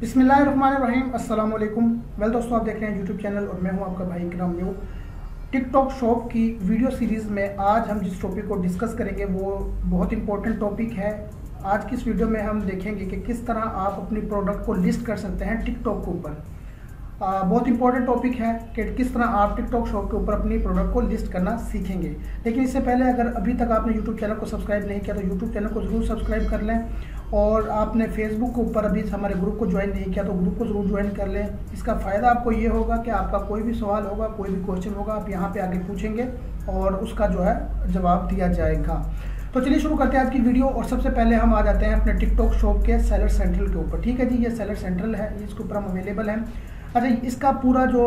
बिस्मिल्लाहिर्रहमानिर्रहीम, अस्सलाम वालेकुम। वेल दोस्तों, आप देख रहे हैं यूट्यूब चैनल और मैं हूं आपका भाई इकराम न्यू। टिकटॉक शॉप की वीडियो सीरीज़ में आज हम जिस टॉपिक को डिस्कस करेंगे वो बहुत इंपॉर्टेंट टॉपिक है। आज की इस वीडियो में हम देखेंगे कि किस तरह आप अपनी प्रोडक्ट को लिस्ट कर सकते हैं टिकटॉक के ऊपर। बहुत इंपॉर्टेंट टॉपिक है कि किस तरह आप टिकटॉक शॉप के ऊपर अपनी प्रोडक्ट को लिस्ट करना सीखेंगे। लेकिन इससे पहले अगर अभी तक आपने यूट्यूब चैनल को सब्सक्राइब नहीं किया तो यूट्यूब चैनल को ज़रूर सब्सक्राइब कर लें, और आपने फेसबुक के ऊपर अभी हमारे ग्रुप को ज्वाइन नहीं किया तो ग्रुप को ज़रूर ज्वाइन कर लें। इसका फ़ायदा आपको ये होगा कि आपका कोई भी सवाल होगा, कोई भी क्वेश्चन होगा, आप यहाँ पे आगे पूछेंगे और उसका जो है जवाब दिया जाएगा। तो चलिए शुरू करते हैं आज की वीडियो। और सबसे पहले हम आ जाते हैं अपने टिकटॉक शॉप के सेलर सेंट्रल के ऊपर। ठीक है जी, ये सेलर सेंट्रल है, इसके ऊपर हम अवेलेबल हैं। अच्छा, इसका पूरा जो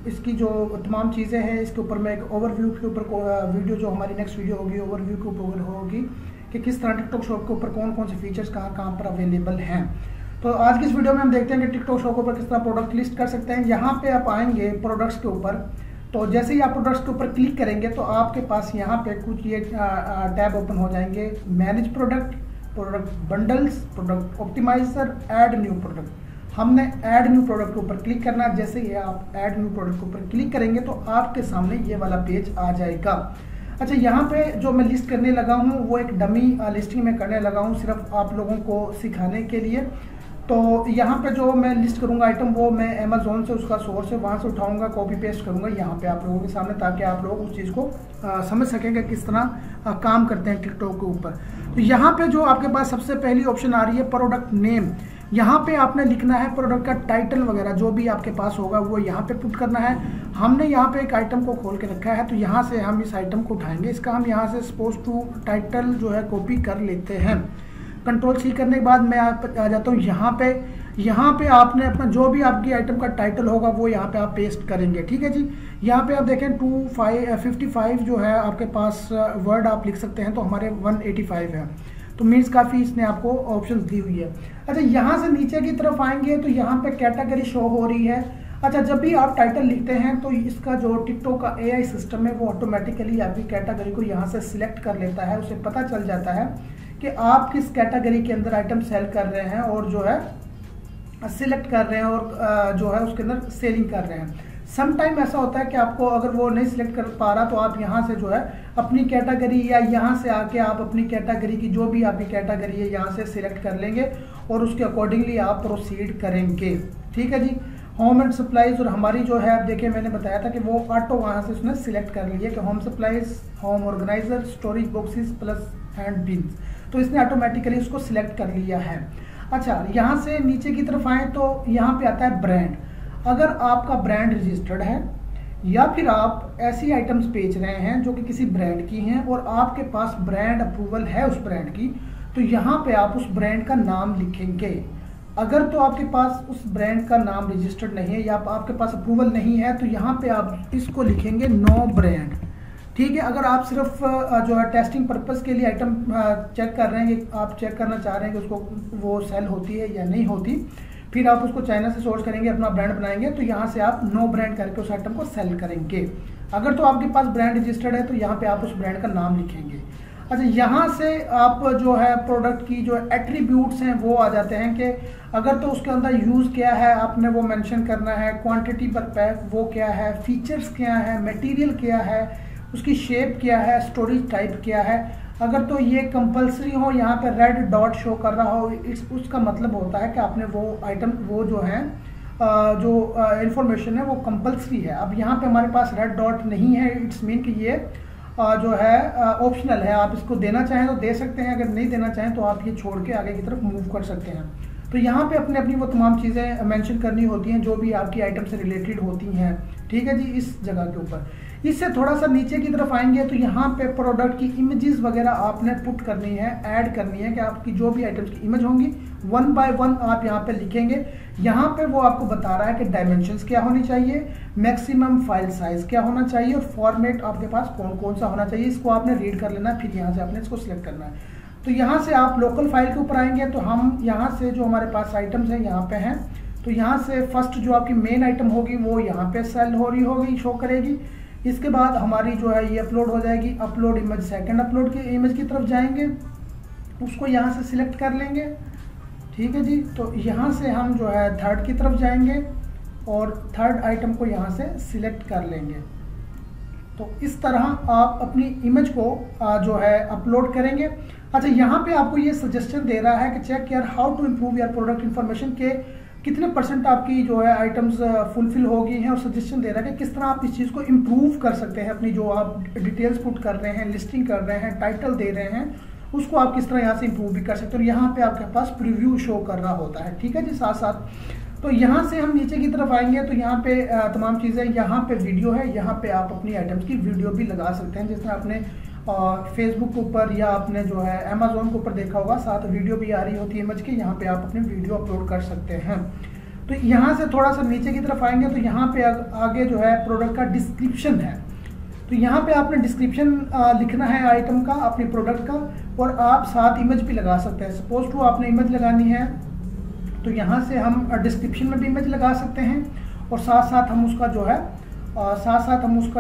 इसकी जो तमाम चीज़ें हैं इसके ऊपर मैं एक ओवरव्यू के ऊपर वीडियो जो हमारी नेक्स्ट वीडियो होगी ओवरव्यू के ऊपर होगी कि किस तरह टिकटॉक शॉप के ऊपर कौन कौन से फीचर्स कहाँ पर अवेलेबल हैं। तो आज की इस वीडियो में हम देखते हैं कि टिकटॉक शॉप के ऊपर किस तरह प्रोडक्ट लिस्ट कर सकते हैं। यहाँ पे आप आएंगे प्रोडक्ट्स के ऊपर, तो जैसे ही आप प्रोडक्ट्स के ऊपर क्लिक करेंगे तो आपके पास यहाँ पे कुछ ये टैब ओपन हो जाएंगे। Manage product, product bundles, product optimizer, add new product. हमने ऐड न्यू प्रोडक्ट के ऊपर क्लिक करना है। जैसे ही आप ऐड न्यू प्रोडक्ट के ऊपर क्लिक करेंगे तो आपके सामने ये वाला पेज आ जाएगा। अच्छा, यहाँ पे जो मैं लिस्ट करने लगा हूँ वो एक डमी लिस्टिंग में करने लगा हूँ सिर्फ आप लोगों को सिखाने के लिए। तो यहाँ पे जो मैं लिस्ट करूँगा आइटम वो मैं अमेज़ॉन से उसका सोर्स है वहाँ से उठाऊँगा, कॉपी पेस्ट करूँगा यहाँ पे आप लोगों के सामने, ताकि आप लोग उस चीज़ को समझ सकेंगे किस तरह काम करते हैं टिकटॉक के ऊपर। तो यहाँ पे जो आपके पास सबसे पहली ऑप्शन आ रही है प्रोडक्ट नेम। यहाँ पे आपने लिखना है प्रोडक्ट का टाइटल वगैरह जो भी आपके पास होगा वो यहाँ पे पुट करना है। हमने यहाँ पे एक आइटम को खोल के रखा है तो यहाँ से हम इस आइटम को उठाएंगे। इसका हम यहाँ से सपोज टू टाइटल जो है कॉपी कर लेते हैं। कंट्रोल सी करने के बाद मैं आ जाता हूँ यहाँ पे। यहाँ पे आपने अपना जो भी आपकी आइटम का टाइटल होगा वो यहाँ पे आप पेस्ट करेंगे। ठीक है जी, यहाँ पे आप देखें 255 जो है आपके पास वर्ड आप लिख सकते हैं, तो हमारे 185 है, तो मीन्स काफ़ी इसने आपको ऑप्शंस दी हुई है। अच्छा, यहाँ से नीचे की तरफ आएंगे तो यहाँ पे कैटेगरी शो हो रही है। अच्छा, जब भी आप टाइटल लिखते हैं तो इसका जो टिकटॉक का AI सिस्टम है वो ऑटोमेटिकली आपकी कैटेगरी को यहाँ से सिलेक्ट कर लेता है। उसे पता चल जाता है कि आप किस कैटेगरी के अंदर आइटम सेल कर रहे हैं और जो है सिलेक्ट कर रहे हैं और जो है उसके अंदर सेलिंग कर रहे हैं। सम टाइम ऐसा होता है कि आपको अगर वो नहीं सिलेक्ट कर पा रहा तो आप यहाँ से जो है अपनी कैटेगरी या यहाँ से आके आप अपनी कैटेगरी की जो भी आपकी कैटेगरी है यहाँ से सिलेक्ट कर लेंगे और उसके अकॉर्डिंगली आप प्रोसीड करेंगे। ठीक है जी, होम एंड सप्लाईज और हमारी जो है आप देखिए मैंने बताया था कि वो ऑटो वहाँ से उसने सिलेक्ट कर लिया कि home supplies, home organiser, storage boxes plus hand beans, तो इसने ऑटोमेटिकली उसको सिलेक्ट कर लिया है। अच्छा, यहाँ से नीचे की तरफ आए तो यहाँ पे आता है ब्रांड। अगर आपका ब्रांड रजिस्टर्ड है या फिर आप ऐसी आइटम्स बेच रहे हैं जो कि किसी ब्रांड की हैं और आपके पास ब्रांड अप्रूवल है उस ब्रांड की, तो यहाँ पे आप उस ब्रांड का नाम लिखेंगे। अगर तो आपके पास उस ब्रांड का नाम रजिस्टर्ड नहीं है या आपके पास अप्रूवल नहीं है तो यहाँ पे आप इसको लिखेंगे नो ब्रांड। ठीक है, अगर आप सिर्फ जो है टेस्टिंग पर्पस के लिए आइटम चेक कर रहे हैं, आप चेक करना चाह रहे हैं कि उसको वो सेल होती है या नहीं होती, फिर आप उसको चाइना से सोर्स करेंगे, अपना ब्रांड बनाएंगे, तो यहाँ से आप नो ब्रांड करके उस आइटम को सेल करेंगे। अगर तो आपके पास ब्रांड रजिस्टर्ड है तो यहाँ पे आप उस ब्रांड का नाम लिखेंगे। अच्छा, यहाँ से आप जो है प्रोडक्ट की जो एट्रीब्यूट्स हैं वो आ जाते हैं कि अगर तो उसके अंदर यूज़ क्या है आपने वो मेंशन करना है, क्वांटिटी पर पैक वो क्या है, फीचर्स क्या है, मटेरियल क्या है, उसकी शेप क्या है, स्टोरेज टाइप क्या है। अगर तो ये कंपलसरी हो, यहाँ पे रेड डॉट शो कर रहा हो, उसका मतलब होता है कि आपने वो आइटम वो जो है जो इंफॉर्मेशन है वो कंपलसरी है। अब यहाँ पे हमारे पास रेड डॉट नहीं है, इट्स मीन कि ये जो है ऑप्शनल है। आप इसको देना चाहें तो दे सकते हैं, अगर नहीं देना चाहें तो आप ये छोड़ के आगे की तरफ मूव कर सकते हैं। तो यहाँ पे अपनी अपनी वो तमाम चीज़ें मेंशन करनी होती हैं जो भी आपकी आइटम से रिलेटेड होती हैं। ठीक है जी, इस जगह के ऊपर इससे थोड़ा सा नीचे की तरफ आएंगे तो यहाँ पे प्रोडक्ट की इमेजेस वगैरह आपने पुट करनी है, ऐड करनी है कि आपकी जो भी आइटम्स की इमेज होंगी 1 बाय 1 आप यहाँ पे लिखेंगे। यहाँ पे वो आपको बता रहा है कि डायमेंशंस क्या होनी चाहिए, मैक्सिमम फाइल साइज क्या होना चाहिए और फॉर्मेट आपके पास कौन कौन सा होना चाहिए। इसको आपने रीड कर लेना है, फिर यहाँ से आपने इसको सिलेक्ट करना है। तो यहाँ से आप लोकल फाइल के ऊपर आएंगे तो हम यहाँ से जो हमारे पास आइटम्स हैं यहाँ पे हैं, तो यहाँ से फर्स्ट जो आपकी मेन आइटम होगी वो यहाँ पे सेल हो रही होगी, शो करेगी। इसके बाद हमारी जो है ये अपलोड हो जाएगी, अपलोड इमेज, सेकंड अपलोड की इमेज की तरफ जाएंगे, उसको यहाँ से सिलेक्ट कर लेंगे। ठीक है जी। तो यहाँ से हम जो है थर्ड की तरफ जाएंगे और थर्ड आइटम को यहाँ से सिलेक्ट कर लेंगे। तो इस तरह आप अपनी इमेज को जो है अपलोड करेंगे। अच्छा, यहाँ पे आपको ये सजेशन दे रहा है कि चेक यार how to improve your product information के कितने % आपकी जो है आइटम्स फुलफिल हो गई हैं, और सजेशन दे रहा है कि किस तरह आप इस चीज़ को इम्प्रूव कर सकते हैं। अपनी जो आप डिटेल्स पुट कर रहे हैं, लिस्टिंग कर रहे हैं, टाइटल दे रहे हैं, उसको आप किस तरह यहाँ से इम्प्रूव भी कर सकते हो। यहाँ पे आपके पास प्रीव्यू शो कर रहा होता है, ठीक है जी। साथ साथ तो यहाँ से हम नीचे की तरफ आएंगे तो यहाँ पे तमाम चीज़ें, यहाँ पे वीडियो है, यहाँ पे आप अपनी आइटम्स की वीडियो भी लगा सकते हैं। जैसे आपने फेसबुक के ऊपर या आपने जो है अमेजोन के ऊपर देखा होगा, साथ वीडियो भी आ रही होती है इमेज की, यहाँ पे आप अपनी वीडियो अपलोड कर सकते हैं। तो यहाँ से थोड़ा सा नीचे की तरफ आएंगे तो यहाँ पे आगे जो है प्रोडक्ट का डिस्क्रिप्शन है। तो यहाँ पे आपने डिस्क्रिप्शन लिखना है आइटम का, अपने प्रोडक्ट का, और आप साथ इमेज भी लगा सकते हैं। सपोज टू आपने इमेज लगानी है तो यहाँ से हम डिस्क्रिप्शन में भी इमेज लगा सकते हैं, और साथ साथ हम उसका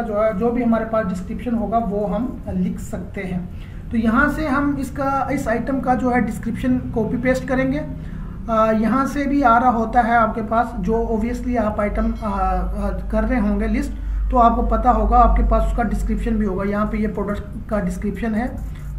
जो है जो भी हमारे पास डिस्क्रिप्शन होगा वो हम लिख सकते हैं। तो यहाँ से हम इस आइटम का जो है डिस्क्रिप्शन कॉपी पेस्ट करेंगे। यहाँ से भी आ रहा होता है आपके पास, जो ओबियसली आप आइटम कर रहे होंगे लिस्ट, तो आपको पता होगा आपके पास उसका डिस्क्रिप्शन भी होगा। यहाँ पे ये प्रोडक्ट का डिस्क्रिप्शन है,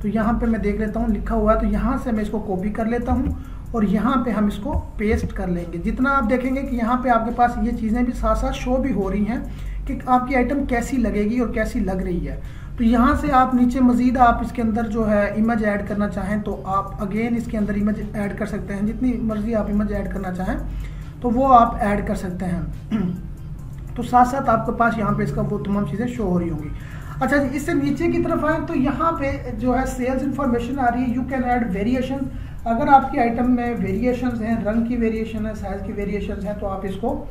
तो यहाँ पे मैं देख लेता हूँ लिखा हुआ है, तो यहाँ से मैं इसको कॉपी कर लेता हूँ और यहाँ पे हम इसको पेस्ट कर लेंगे। जितना आप देखेंगे कि यहाँ पे आपके पास ये चीज़ें भी साथ साथ शो भी हो रही हैं कि आपकी आइटम कैसी लगेगी और कैसी लग रही है। तो यहाँ से आप नीचे मज़ीद आप इसके अंदर जो है इमेज ऐड करना चाहें तो आप अगेन इसके अंदर इमेज ऐड कर सकते हैं। जितनी मर्जी आप इमेज ऐड करना चाहें तो वो आप ऐड कर सकते हैं। तो साथ साथ आपके पास यहाँ पे इसका वो तमाम चीज़ें शो हो रही होंगी। अच्छा जी, इससे नीचे की तरफ आए तो यहाँ पे जो है सेल्स इन्फॉर्मेशन आ रही है। You can add variation. अगर आपकी आइटम में वेरिएशंस हैं, रंग की वेरिएशन है, साइज़ की वेरिएशंस हैं, तो आप इसको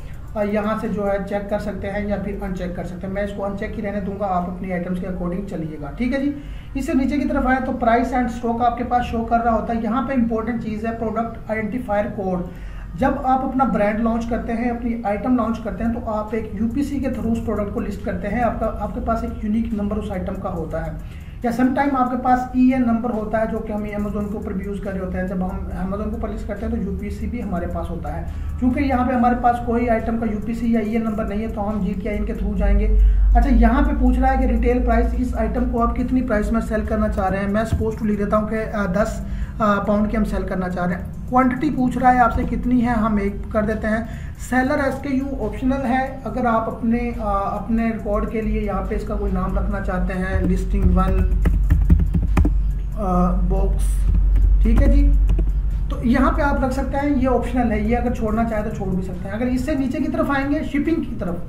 यहाँ से जो है चेक कर सकते हैं या फिर अनचेक कर सकते हैं। मैं इसको अनचेक ही रहने दूंगा, आप अपनी आइटम्स के अकॉर्डिंग चलिएगा, ठीक है जी। इससे नीचे की तरफ आए तो प्राइस एंड स्टॉक आपके पास शो कर रहा होता है। यहाँ पे इंपॉर्टेंट चीज़ है प्रोडक्ट आइडेंटिफायर कोड। जब आप अपना ब्रांड लॉन्च करते हैं, अपनी आइटम लॉन्च करते हैं, तो आप एक यूपीसी के थ्रू उस प्रोडक्ट को लिस्ट करते हैं। आपके पास एक यूनिक नंबर उस आइटम का होता है, या समटाइम आपके पास EN नंबर होता है जो कि हम अमेजोन के ऊपर भी यूज़ कर रहे होते हैं। जब हम अमेजोन के ऊपर लिस्ट करते हैं तो यूपीसी भी हमारे पास होता है। क्योंकि यहाँ पे हमारे पास कोई आइटम का यूपीसी या EN नंबर नहीं है तो हम GTIN के थ्रू जाएंगे। अच्छा, यहाँ पे पूछ रहा है कि रिटेल प्राइस, इस आइटम को आप कितनी प्राइस में सेल करना चाह रहे हैं। मैं सपोज टू लिख देता हूँ कि 10 पाउंड की हम सेल करना चाह रहे हैं। क्वांटिटी पूछ रहा है आपसे कितनी है, हम एक कर देते हैं। सेलर SKU ऑप्शनल है। अगर आप अपने रिकॉर्ड के लिए यहाँ पे इसका कोई नाम रखना चाहते हैं, लिस्टिंग 1 बॉक्स, ठीक है जी, तो यहाँ पे आप रख सकते हैं। ये ऑप्शनल है, ये अगर छोड़ना चाहे तो छोड़ भी सकते हैं। अगर इससे नीचे की तरफ आएंगे शिपिंग की तरफ,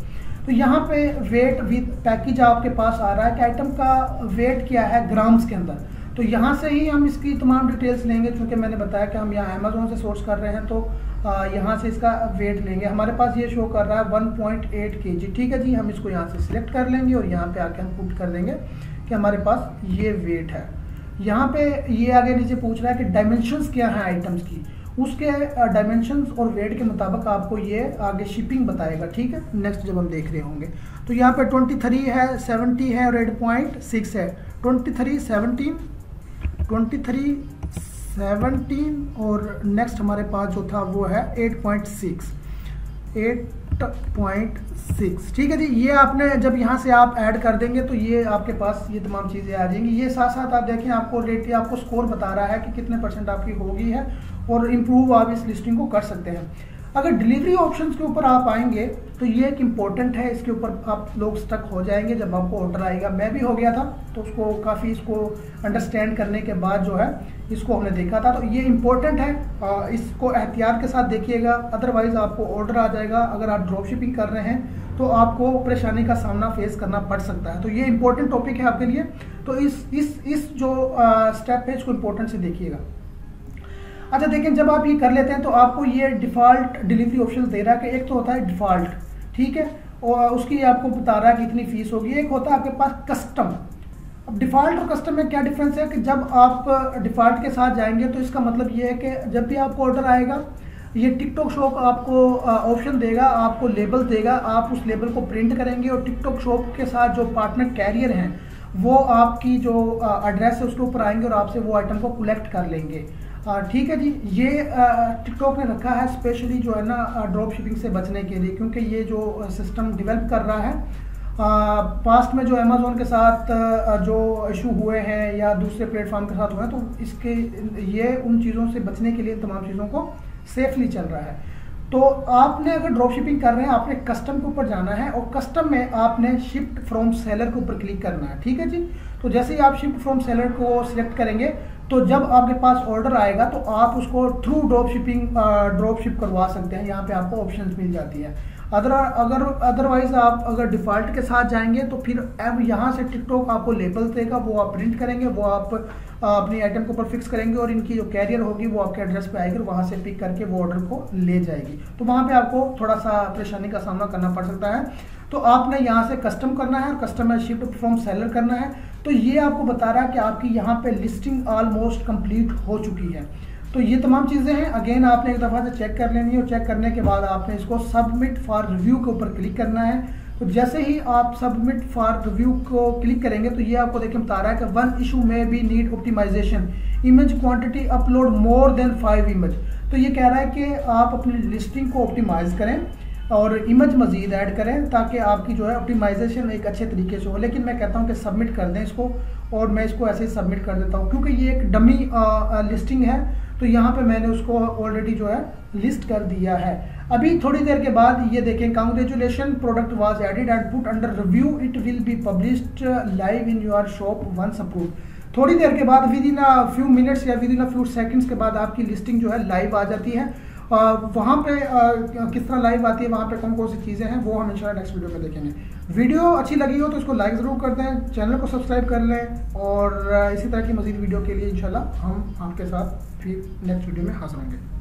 तो यहाँ पे वेट विद पैकेज आपके पास आ रहा है कि आइटम का वेट क्या है ग्राम्स के अंदर। तो यहाँ से ही हम इसकी तमाम डिटेल्स लेंगे। चूँकि मैंने बताया कि हम यहाँ अमेजोन से सोर्स कर रहे हैं तो यहाँ से इसका वेट लेंगे। हमारे पास ये शो कर रहा है 1.8 kg, ठीक है जी। हम इसको यहाँ से सिलेक्ट कर लेंगे और यहाँ पे आके हम पुट कर देंगे कि हमारे पास ये वेट है। यहाँ पे ये आगे नीचे पूछ रहा है कि डायमेंशंस क्या हैं आइटम्स की, उसके डायमेंशंस और वेट के मुताबिक आपको ये आगे शिपिंग बताएगा, ठीक है। नेक्स्ट जब हम देख रहे होंगे तो यहाँ पे 23 है, 70 है और 8.6 है। 23, 17 और नेक्स्ट हमारे पास जो था वो है 8.6, ठीक है जी। ये आपने जब यहाँ से आप ऐड कर देंगे तो ये आपके पास ये तमाम चीज़ें आ जाएंगी। ये साथ साथ आप देखें आपको रेट, आपको स्कोर बता रहा है कि कितने % आपकी होगी है, और इम्प्रूव आप इस लिस्टिंग को कर सकते हैं। अगर डिलीवरी ऑप्शंस के ऊपर आप आएंगे तो ये एक इम्पोर्टेंट है, इसके ऊपर आप लोग स्टक हो जाएंगे जब आपको ऑर्डर आएगा। मैं भी हो गया था, तो उसको काफ़ी इसको अंडरस्टैंड करने के बाद जो है इसको हमने देखा था। तो ये इम्पोर्टेंट है, इसको एहतियात के साथ देखिएगा, अदरवाइज़ आपको ऑर्डर आ जाएगा। अगर आप ड्रॉप शिपिंग कर रहे हैं तो आपको परेशानी का सामना फेस करना पड़ सकता है। तो ये इम्पोर्टेंट टॉपिक है आपके लिए। तो इस जो स्टेप है इसको इम्पोर्टेंट से देखिएगा। अच्छा देखें, जब आप ये कर लेते हैं तो आपको ये डिफ़ॉल्ट डिलीवरी ऑप्शन दे रहा है कि एक तो होता है डिफ़ॉल्ट, ठीक है, और उसकी आपको बता रहा है कि इतनी फीस होगी। एक होता है आपके पास कस्टम। अब डिफ़ॉल्ट और कस्टम में क्या डिफरेंस है कि जब आप डिफ़ॉल्ट के साथ जाएंगे तो इसका मतलब ये है कि जब भी आपको ऑर्डर आएगा ये टिकटॉक शॉप आपको ऑप्शन देगा, आपको लेबल देगा, आप उस लेबल को प्रिंट करेंगे और टिकटॉक शॉप के साथ जो पार्टनर कैरियर हैं वो आपकी जो एड्रेस है उसके ऊपर आएंगे और आपसे वो आइटम को कलेक्ट कर लेंगे। ठीक है जी। ये टिकटॉक ने रखा है स्पेशली जो है ना ड्रॉप शिपिंग से बचने के लिए, क्योंकि ये जो सिस्टम डेवलप कर रहा है पास्ट में जो अमेज़ोन के साथ जो इशू हुए हैं या दूसरे प्लेटफॉर्म के साथ हुए हैं, तो इसके ये उन चीज़ों से बचने के लिए तमाम चीज़ों को सेफली चल रहा है। तो आपने अगर ड्रॉप शिपिंग कर रहे हैं, आपने कस्टम के ऊपर जाना है और कस्टम में आपने शिफ्ट फ्रॉम सेलर के ऊपर क्लिक करना है। ठीक है जी। तो जैसे ही आप शिफ्ट फ्रॉम सेलर को सिलेक्ट करेंगे तो जब आपके पास ऑर्डर आएगा तो आप उसको थ्रू ड्रॉप शिप करवा सकते हैं। यहाँ पे आपको ऑप्शंस मिल जाती है। अदरवाइज आप अगर डिफ़ॉल्ट के साथ जाएंगे तो फिर अब यहाँ से टिकटॉक आपको लेबल्स देगा, वो आप प्रिंट करेंगे, वो आप अपनी आइटम के ऊपर फिक्स करेंगे और इनकी जो कैरियर होगी वो आपके एड्रेस पे आएगी और वहाँ से पिक करके वो ऑर्डर को ले जाएगी। तो वहाँ पे आपको थोड़ा सा परेशानी का सामना करना पड़ सकता है। तो आपने यहाँ से कस्टम करना है और कस्टम में शिफ्ट फ्रॉम सेलर करना है। तो ये आपको बता रहा है कि आपकी यहाँ पे लिस्टिंग ऑलमोस्ट कंप्लीट हो चुकी है। तो ये तमाम चीज़ें हैं। अगेन आपने एक दफ़ा से चेक कर लेनी है और चेक करने के बाद आपने इसको सबमिट फॉर रिव्यू के ऊपर क्लिक करना है। तो जैसे ही आप सबमिट फॉर रिव्यू को क्लिक करेंगे तो ये आपको देखिए बता रहा है कि वन इशू में be need optimization, image quantity upload more than 5 image. तो ये कह रहा है कि आप अपनी लिस्टिंग को ऑप्टिमाइज करें और इमेज मजीद ऐड करें ताकि आपकी जो है ऑप्टिमाइजेशन एक अच्छे तरीके से हो। लेकिन मैं कहता हूं कि सबमिट कर दें इसको, और मैं इसको ऐसे ही सबमिट कर देता हूं क्योंकि ये एक डमी लिस्टिंग है। तो यहाँ पे मैंने उसको ऑलरेडी जो है लिस्ट कर दिया है। अभी थोड़ी देर के बाद ये देखें, congratulation product was added and put under review, it will be published live in your shop once approved. थोड़ी देर के बाद within a few minutes या within a few seconds के बाद आपकी लिस्टिंग जो है लाइव आ जाती है। वहाँ पे किस तरह लाइव आती है, वहाँ पे कौन कौन सी चीज़ें हैं, वो हम इंशाल्लाह नेक्स्ट वीडियो में देखेंगे। वीडियो अच्छी लगी हो तो इसको लाइक ज़रूर कर दें, चैनल को सब्सक्राइब कर लें और इसी तरह की मज़ीद वीडियो के लिए इंशाल्लाह हम आपके साथ फिर नेक्स्ट वीडियो में हाजिर होंगे।